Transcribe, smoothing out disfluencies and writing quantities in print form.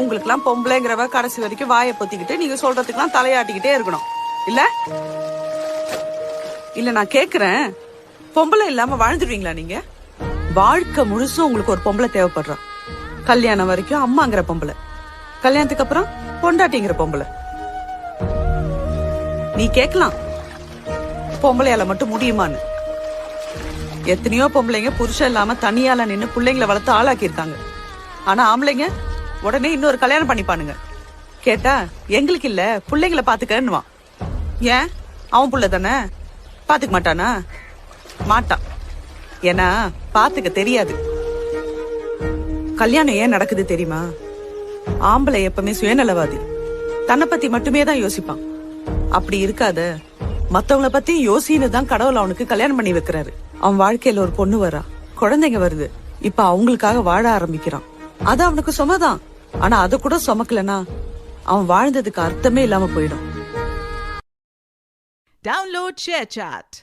உங்களுக்கு எல்லாம் பொம்பளைங்கிறவ கடைசி வரைக்கும் வாயை பொத்திக்கிட்டு நீங்க சொல்றதுக்கெல்லாம் தலையாட்டிக்கிட்டே இருக்கணும் இல்ல இல்ல நான் கேக்குறேன், பொம்பளை இல்லாம வாழ்ந்துருவீங்களா நீங்க? வாழ்க்கை முழுசும் உங்களுக்கு ஒரு பொம்பளை தேவைப்படுறா. கல்யாணம் வரைக்கும் அம்மாங்கிற பொம்பளை, கல்யாணத்துக்கு அப்புறம் பொண்டாட்டிங்கிற பொம்பளை. நீ கேக்கலாம் பொம்பளையால மட்டும் முடியுமான்னு. எத்தனையோ பொம்பளைங்க புருஷன் இல்லாம தனியால நின்னு பிள்ளைங்களை வளர்த்து ஆளாக்கி இருக்காங்க. ஆனா ஆம்பளைங்க உடனே இன்னொரு கல்யாணம் பண்ணிப்பானுங்க. கேட்டா எங்களுக்கு இல்ல பிள்ளைங்களை பாத்துக்கன்னுவான். ஏன் அவன் புள்ள தானே, பாத்துக்க மாட்டானா? மாட்டான். ஏன்னா பாத்துக்க தெரியாது. கல்யாணம் ஏன் நடக்குது தெரியுமா? ஆம்பளை எப்பவுமே சுயநலவாதி, தன்னை பத்தி மட்டுமே தான் யோசிப்பான். அப்படி இருக்காத, மத்தவங்கள பத்தி யோசின்னு தான் கடவுள் அவனுக்கு கல்யாணம் பண்ணி வைக்கிறாரு. அவன் வாழ்க்கையில ஒரு பொண்ணு வரா, குழந்தைங்க வருது, இப்ப அவங்களுக்காக வாழ ஆரம்பிக்கிறான். அது அவனுக்கு சுமதான். ஆனா அது கூட சுமக்கலனா அவன் வாழ்ந்ததுக்கு அர்த்தமே இல்லாம போயிடும். Download ShareChat.